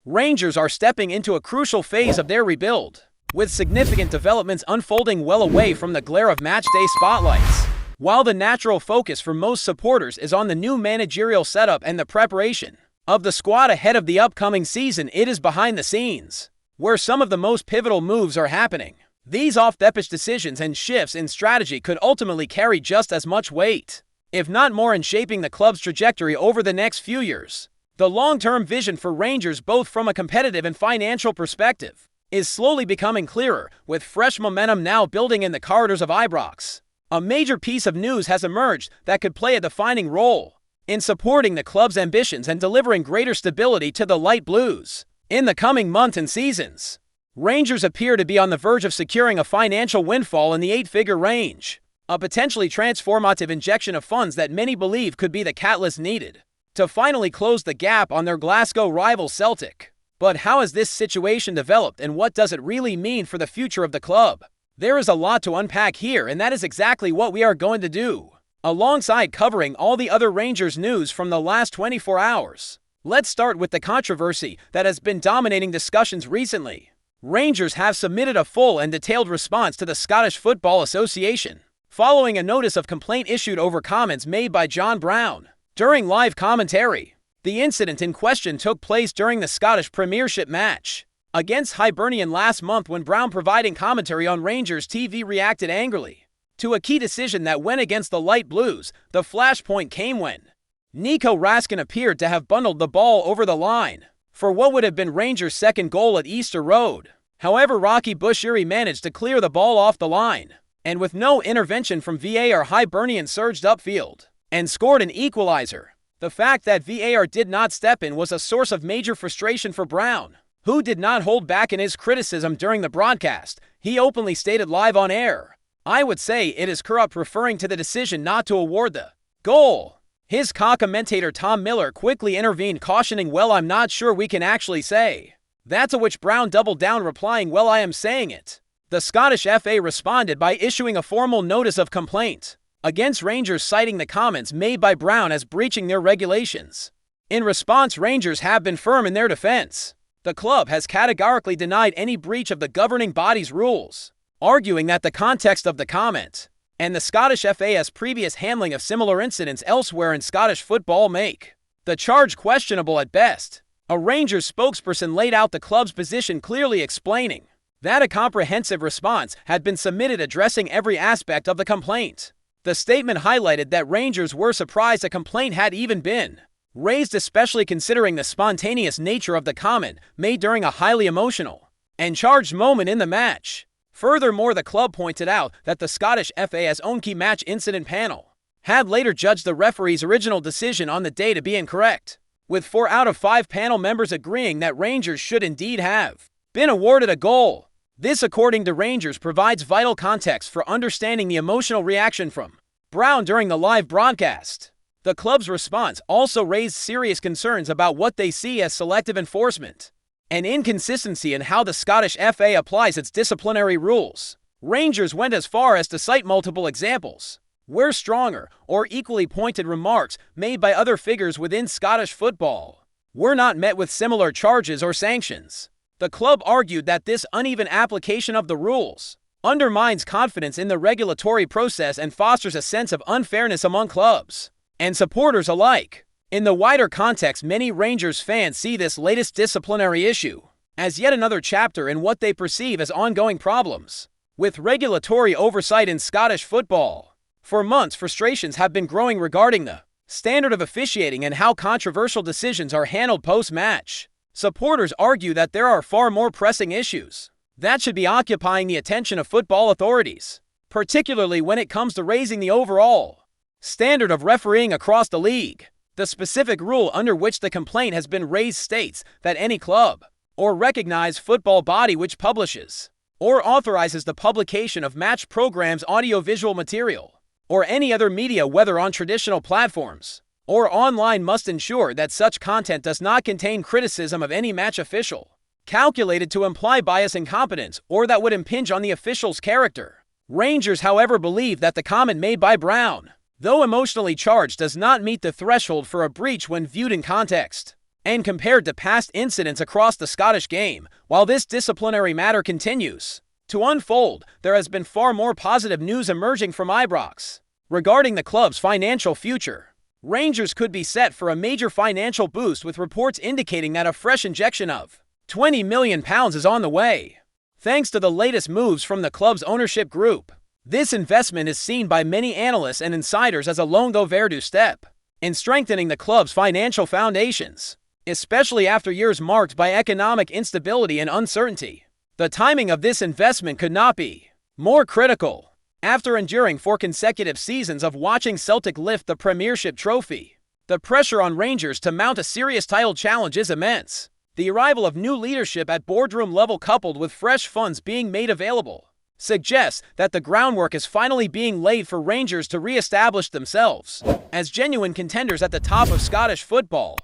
Rangers are stepping into a crucial phase of their rebuild, with significant developments unfolding well away from the glare of matchday spotlights. While the natural focus for most supporters is on the new managerial setup and the preparation of the squad ahead of the upcoming season, it is behind the scenes where some of the most pivotal moves are happening. These off-the-pitch decisions and shifts in strategy could ultimately carry just as much weight, if not more, in shaping the club's trajectory over the next few years. The long-term vision for Rangers, both from a competitive and financial perspective, is slowly becoming clearer, with fresh momentum now building in the corridors of Ibrox. A major piece of news has emerged that could play a defining role in supporting the club's ambitions and delivering greater stability to the Light Blues in the coming months and seasons. Rangers appear to be on the verge of securing a financial windfall in the 8-figure range, a potentially transformative injection of funds that many believe could be the catalyst needed to finally close the gap on their Glasgow rival Celtic. But how has this situation developed, and what does it really mean for the future of the club? There is a lot to unpack here, and that is exactly what we are going to do, alongside covering all the other Rangers news from the last 24 hours. Let's start with the controversy that has been dominating discussions recently. Rangers have submitted a full and detailed response to the Scottish Football Association, following a notice of complaint issued over comments made by John Brown during live commentary. The incident in question took place during the Scottish Premiership match against Hibernian last month, when Brown, providing commentary on Rangers TV, reacted angrily to a key decision that went against the Light Blues. The flashpoint came when Nico Raskin appeared to have bundled the ball over the line for what would have been Rangers' second goal at Easter Road. However, Rocky Bushiri managed to clear the ball off the line, and with no intervention from VAR, Hibernian surged upfield and scored an equalizer. The fact that VAR did not step in was a source of major frustration for Brown, who did not hold back in his criticism during the broadcast. He openly stated live on air, "I would say it is corrupt," referring to the decision not to award the goal. His co-commentator Tom Miller quickly intervened, cautioning, "Well, I'm not sure we can actually say that," to which Brown doubled down, replying, "Well, I am saying it." The Scottish FA responded by issuing a formal notice of complaint against Rangers, citing the comments made by Brown as breaching their regulations. In response, Rangers have been firm in their defense. The club has categorically denied any breach of the governing body's rules, arguing that the context of the comment and the Scottish FA's previous handling of similar incidents elsewhere in Scottish football make the charge questionable at best. A Rangers spokesperson laid out the club's position, clearly explaining that a comprehensive response had been submitted addressing every aspect of the complaint. The statement highlighted that Rangers were surprised a complaint had even been raised, especially considering the spontaneous nature of the comment made during a highly emotional and charged moment in the match. Furthermore, the club pointed out that the Scottish FA's own key match incident panel had later judged the referee's original decision on the day to be incorrect, with 4 out of 5 panel members agreeing that Rangers should indeed have been awarded a goal. This, according to Rangers, provides vital context for understanding the emotional reaction from Brown during the live broadcast. The club's response also raised serious concerns about what they see as selective enforcement and inconsistency in how the Scottish FA applies its disciplinary rules. Rangers went as far as to cite multiple examples where stronger or equally pointed remarks made by other figures within Scottish football were not met with similar charges or sanctions. The club argued that this uneven application of the rules undermines confidence in the regulatory process and fosters a sense of unfairness among clubs and supporters alike. In the wider context, many Rangers fans see this latest disciplinary issue as yet another chapter in what they perceive as ongoing problems with regulatory oversight in Scottish football. For months, frustrations have been growing regarding the standard of officiating and how controversial decisions are handled post-match. Supporters argue that there are far more pressing issues that should be occupying the attention of football authorities, particularly when it comes to raising the overall standard of refereeing across the league. The specific rule under which the complaint has been raised states that any club or recognized football body which publishes or authorizes the publication of match programs, audiovisual material, or any other media, whether on traditional platforms or online, must ensure that such content does not contain criticism of any match official calculated to imply bias, incompetence, or that would impinge on the official's character. Rangers, however, believe that the comment made by Brown, though emotionally charged, does not meet the threshold for a breach when viewed in context and compared to past incidents across the Scottish game, while this disciplinary matter continues to unfold, there has been far more positive news emerging from Ibrox regarding the club's financial future. Rangers could be set for a major financial boost, with reports indicating that a fresh injection of £20 million is on the way, thanks to the latest moves from the club's ownership group. This investment is seen by many analysts and insiders as a longo verdu step in strengthening the club's financial foundations, especially after years marked by economic instability and uncertainty. The timing of this investment could not be more critical. After enduring 4 consecutive seasons of watching Celtic lift the Premiership trophy, the pressure on Rangers to mount a serious title challenge is immense. The arrival of new leadership at boardroom level, coupled with fresh funds being made available, suggests that the groundwork is finally being laid for Rangers to re-establish themselves as genuine contenders at the top of Scottish football.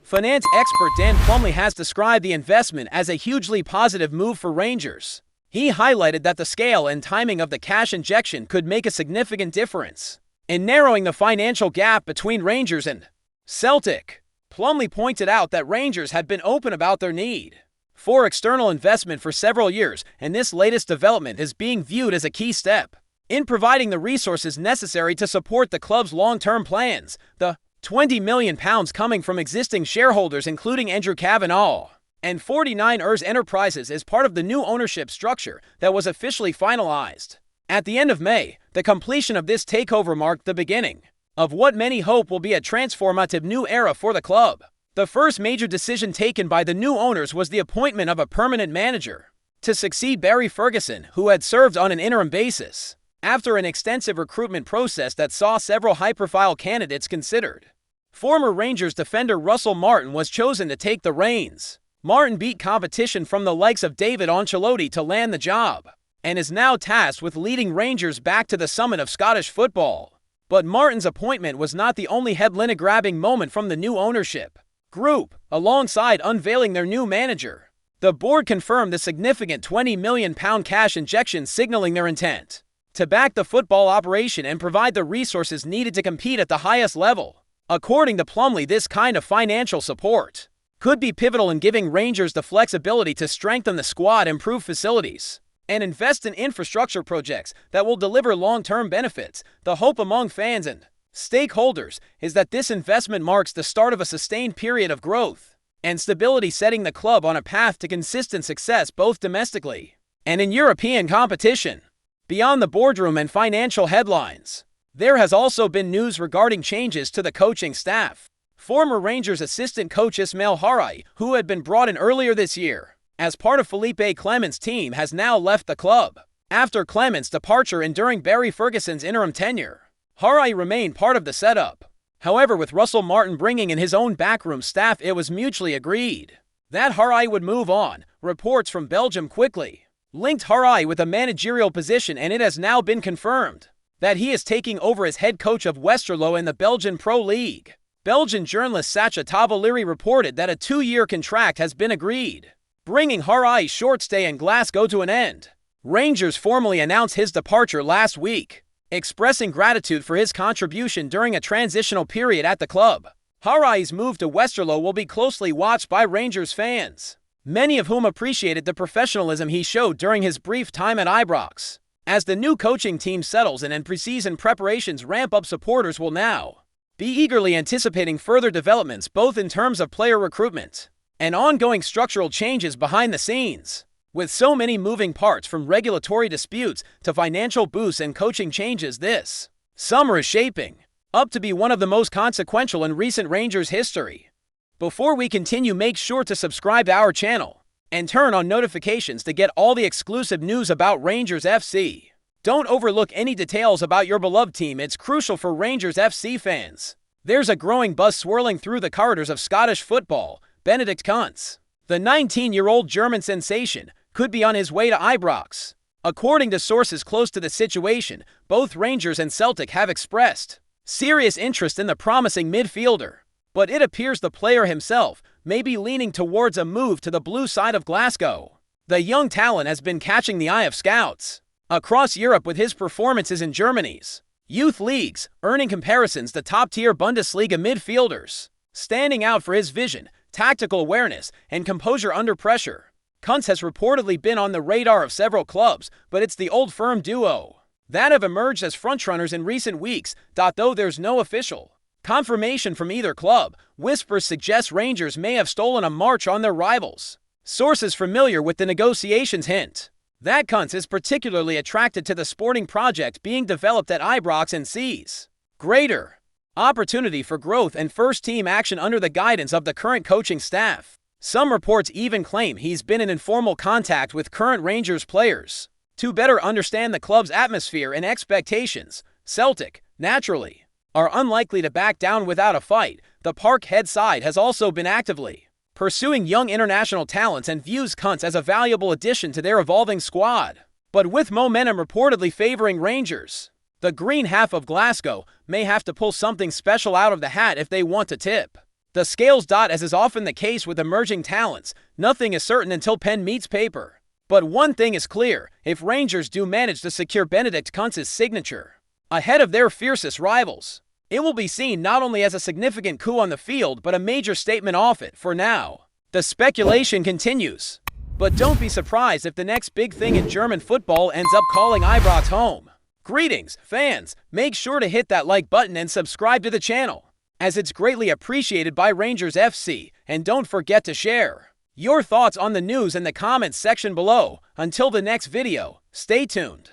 Finance expert Dan Plumley has described the investment as a hugely positive move for Rangers. He highlighted that the scale and timing of the cash injection could make a significant difference in narrowing the financial gap between Rangers and Celtic. Plumley pointed out that Rangers had been open about their need for external investment for several years, and this latest development is being viewed as a key step in providing the resources necessary to support the club's long-term plans. The £20 million coming from existing shareholders, including Andrew Kavanagh and 49ers Enterprises, is part of the new ownership structure that was officially finalized at the end of May. The completion of this takeover marked the beginning of what many hope will be a transformative new era for the club. The first major decision taken by the new owners was the appointment of a permanent manager to succeed Barry Ferguson, who had served on an interim basis after an extensive recruitment process that saw several high-profile candidates considered. Former Rangers defender Russell Martin was chosen to take the reins. Martin beat competition from the likes of David Ancelotti to land the job, and is now tasked with leading Rangers back to the summit of Scottish football. But Martin's appointment was not the only headline-grabbing moment from the new ownership group. Alongside unveiling their new manager, the board confirmed the significant £20 million cash injection, signaling their intent to back the football operation and provide the resources needed to compete at the highest level. According to Plumley, this kind of financial support could be pivotal in giving Rangers the flexibility to strengthen the squad, improve facilities, and invest in infrastructure projects that will deliver long-term benefits. The hope among fans and stakeholders is that this investment marks the start of a sustained period of growth and stability, setting the club on a path to consistent success both domestically and in European competition. Beyond the boardroom and financial headlines, there has also been news regarding changes to the coaching staff. Former Rangers assistant coach Ismail Harai, who had been brought in earlier this year as part of Felipe Clement's team, has now left the club. After Clement's departure and during Barry Ferguson's interim tenure, Harai remained part of the setup. However, with Russell Martin bringing in his own backroom staff, it was mutually agreed that Harai would move on. Reports from Belgium quickly linked Harai with a managerial position, and it has now been confirmed that he is taking over as head coach of Westerlo in the Belgian Pro League. Belgian journalist Sacha Tavaliri reported that a 2-year contract has been agreed, bringing Harai's short stay in Glasgow to an end. Rangers formally announced his departure last week, expressing gratitude for his contribution during a transitional period at the club. Harai's move to Westerlo will be closely watched by Rangers fans, many of whom appreciated the professionalism he showed during his brief time at Ibrox. As the new coaching team settles in and preseason preparations ramp up, supporters will now be eagerly anticipating further developments, both in terms of player recruitment and ongoing structural changes behind the scenes. With so many moving parts, from regulatory disputes to financial boosts and coaching changes, this summer is shaping up to be one of the most consequential in recent Rangers history. Before we continue, make sure to subscribe to our channel and turn on notifications to get all the exclusive news about Rangers FC. Don't overlook any details about your beloved team. It's crucial for Rangers FC fans. There's a growing buzz swirling through the corridors of Scottish football. BENEDIKT KUNTZ, the 19-year-old German sensation, could be on his way to Ibrox. According to sources close to the situation, both Rangers and Celtic have expressed serious interest in the promising midfielder, but it appears the player himself may be leaning towards a move to the blue side of Glasgow. The young talent has been catching the eye of scouts across Europe with his performances in Germany's youth leagues, earning comparisons to top-tier Bundesliga midfielders. standing out for his vision, tactical awareness, and composure under pressure. KUNTZ has reportedly been on the radar of several clubs, but it's the old firm duo that have emerged as frontrunners in recent weeks. Though there's no official confirmation from either club, whispers suggest Rangers may have stolen a march on their rivals. Sources familiar with the negotiations hint that KUNTZ is particularly attracted to the sporting project being developed at Ibrox and sees greater opportunity for growth and first-team action under the guidance of the current coaching staff. Some reports even claim he's been in informal contact with current Rangers players to better understand the club's atmosphere and expectations. Celtic, naturally, are unlikely to back down without a fight. The Parkhead side has also been actively pursuing young international talents and views KUNTZ as a valuable addition to their evolving squad. But with momentum reportedly favoring Rangers, the green half of Glasgow may have to pull something special out of the hat if they want to tip the scales. As is often the case with emerging talents, nothing is certain until pen meets paper. But one thing is clear: if Rangers do manage to secure BENEDIKT KUNTZ's signature ahead of their fiercest rivals, it will be seen not only as a significant coup on the field, but a major statement off it. For now, the speculation continues. But don't be surprised if the next big thing in German football ends up calling Ibrox home. Greetings, fans. Make sure to hit that like button and subscribe to the channel, as it's greatly appreciated by Rangers FC. And don't forget to share your thoughts on the news in the comments section below. Until the next video, stay tuned.